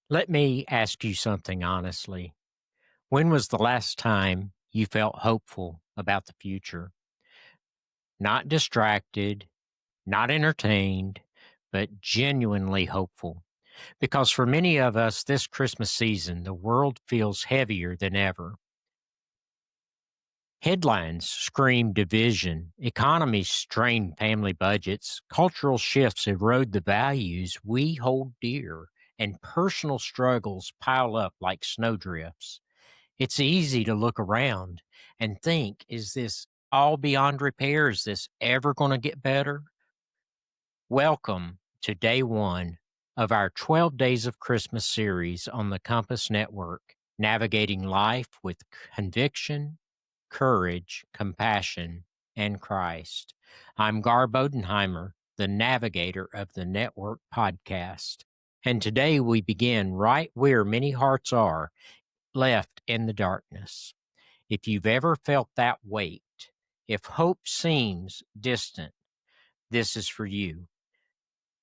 Let me ask you something honestly. When was the last time you felt hopeful about the future? Not distracted, not entertained, but genuinely hopeful. Because for many of us this Christmas season, the world feels heavier than ever. Headlines scream division, economies strain family budgets, cultural shifts erode the values we hold dear, and personal struggles pile up like snowdrifts. It's easy to look around and think, is this all beyond repair? Is this ever going to get better? Welcome to day one of our 12 Days of Christmas series on the Compass Network, navigating life with conviction, courage, compassion, and Christ. I'm Gar Bodenheimer, the navigator of the network podcast. And today we begin right where many hearts are, left in the darkness. If you've ever felt that weight, if hope seems distant, this is for you.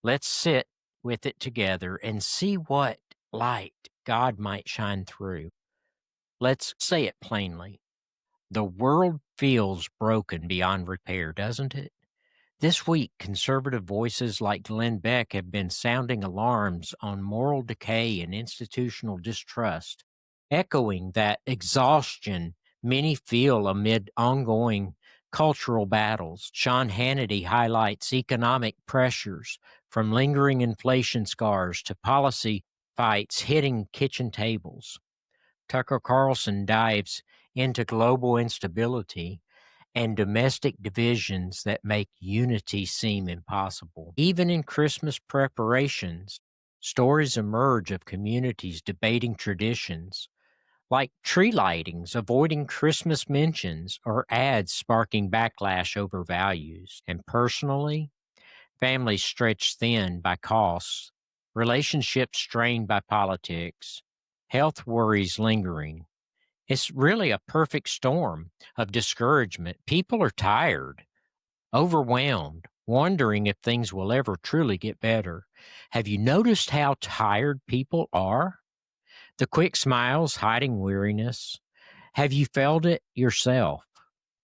Let's sit with it together and see what light God might shine through. Let's say it plainly. The world feels broken beyond repair, doesn't it? This week, conservative voices like Glenn Beck have been sounding alarms on moral decay and institutional distrust, echoing that exhaustion many feel amid ongoing cultural battles. Sean Hannity highlights economic pressures from lingering inflation scars to policy fights hitting kitchen tables. Tucker Carlson dives into global instability and domestic divisions that make unity seem impossible. Even in Christmas preparations, stories emerge of communities debating traditions, like tree lightings, avoiding Christmas mentions, or ads sparking backlash over values. And personally, families stretched thin by costs, relationships strained by politics, health worries lingering. It's really a perfect storm of discouragement. People are tired, overwhelmed, wondering if things will ever truly get better. Have you noticed how tired people are? The quick smiles hiding weariness. Have you felt it yourself?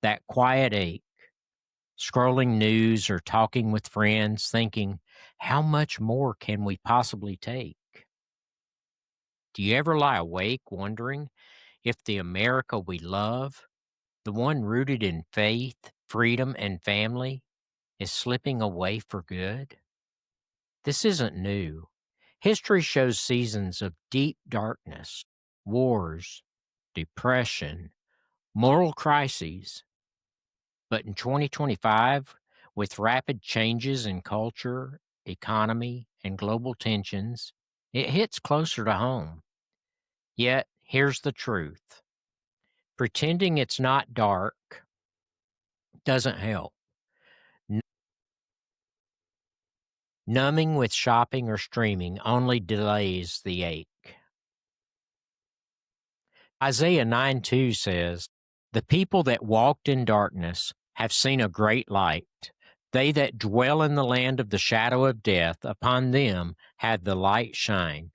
That quiet ache, scrolling news or talking with friends, thinking, how much more can we possibly take? Do you ever lie awake wondering if the America we love, the one rooted in faith, freedom, and family, is slipping away for good? This isn't new. History shows seasons of deep darkness, wars, depression, moral crises. But in 2025, with rapid changes in culture, economy, and global tensions, it hits closer to home. Yet, here's the truth: pretending it's not dark doesn't help. N- Numbing with shopping or streaming only delays the ache. Isaiah 9:2 says, the people that walked in darkness have seen a great light. They that dwell in the land of the shadow of death, upon them had the light shine.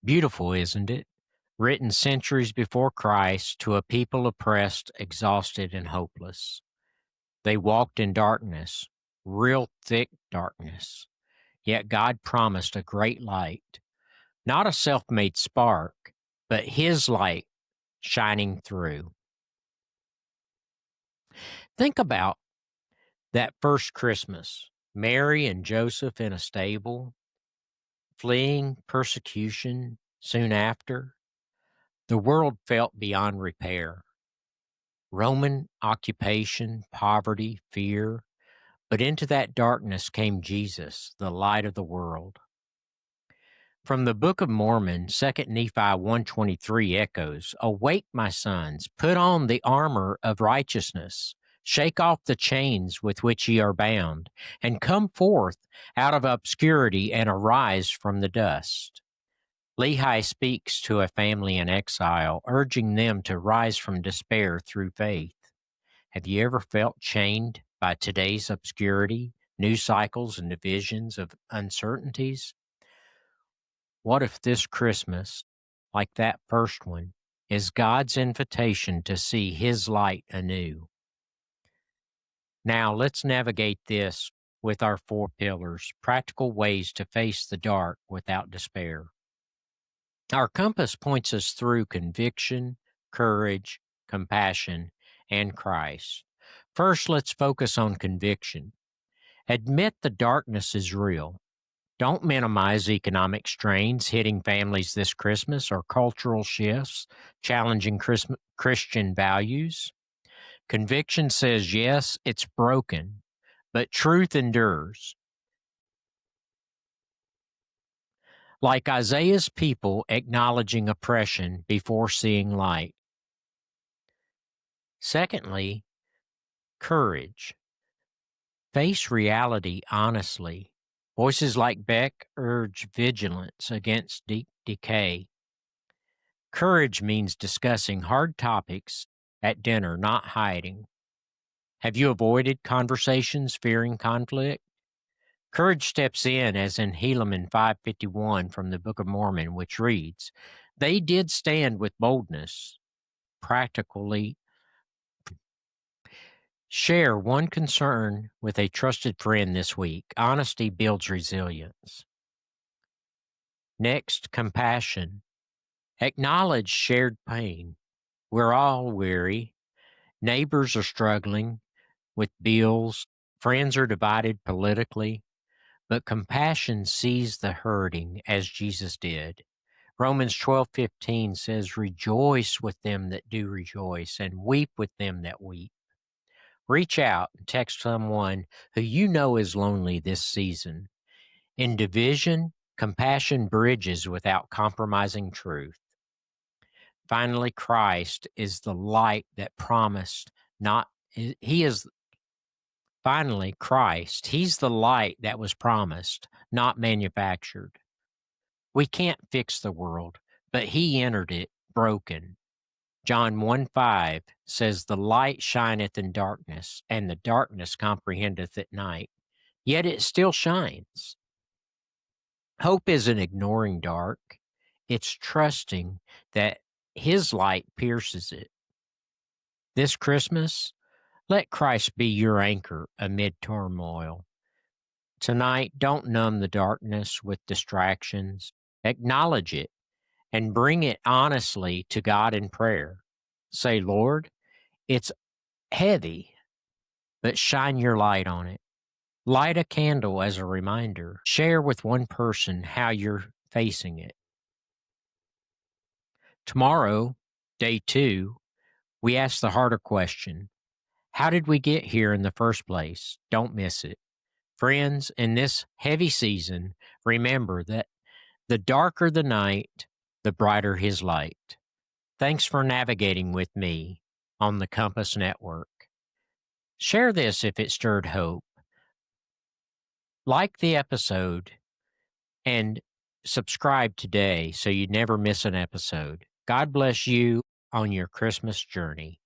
Beautiful, isn't it? Written centuries before Christ to a people oppressed, exhausted, and hopeless. They walked in darkness, real thick darkness. Yet God promised a great light, not a self made spark, but His light shining through. Think about that first Christmas, Mary and Joseph in a stable, fleeing persecution soon after. The world felt beyond repair. Roman occupation, poverty, fear. But into that darkness came Jesus, the light of the world. From the Book of Mormon, 2 Nephi 123 echoes, awake, my sons, put on the armor of righteousness, shake off the chains with which ye are bound, and come forth out of obscurity and arise from the dust. Lehi speaks to a family in exile, urging them to rise from despair through faith. Have you ever felt chained by today's obscurity, news cycles, and divisions of uncertainties? What if this Christmas, like that first one, is God's invitation to see His light anew? Now, let's navigate this with our four pillars, practical ways to face the dark without despair. Our compass points us through conviction, courage, compassion, and Christ. First, let's focus on conviction. Admit the darkness is real. Don't minimize economic strains hitting families this Christmas or cultural shifts challenging Christian values. Conviction says, yes, it's broken, but truth endures. Like Isaiah's people acknowledging oppression before seeing light. Secondly, courage. Face reality honestly. Voices like Beck urge vigilance against decay. Courage means discussing hard topics at dinner, not hiding. Have you avoided conversations fearing conflict? Courage steps in, as in Helaman 5:51 from the Book of Mormon, which reads, "They did stand with boldness." Practically, share one concern with a trusted friend this week. Honesty builds resilience. Next, compassion. Acknowledge shared pain. We're all weary. Neighbors are struggling with bills. Friends are divided politically. But compassion sees the hurting as Jesus did. Romans 12:15 says, "Rejoice with them that do rejoice, and weep with them that weep." Reach out and text someone who you know is lonely this season. In division, compassion bridges without compromising truth. Finally, Christ is the light that promised not, he is finally Christ. He's the light that was promised, not manufactured. We can't fix the world, but he entered it broken. John 1:5 says, "The light shineth in darkness, and the darkness comprehendeth at night. Yet it still shines." Hope isn't ignoring dark, it's trusting that his light pierces it. This Christmas, let Christ be your anchor amid turmoil. Tonight, don't numb the darkness with distractions. Acknowledge it and bring it honestly to God in prayer. Say, "Lord, it's heavy, but shine your light on it." Light a candle as a reminder. Share with one person how you're facing it. Tomorrow, day 2, we ask the harder question: how did we get here in the first place? Don't miss it. Friends, in this heavy season, remember that the darker the night, the brighter his light. Thanks for navigating with me on the Compass Network. Share this if it stirred hope. Like the episode and subscribe today so you never miss an episode. God bless you on your Christmas journey.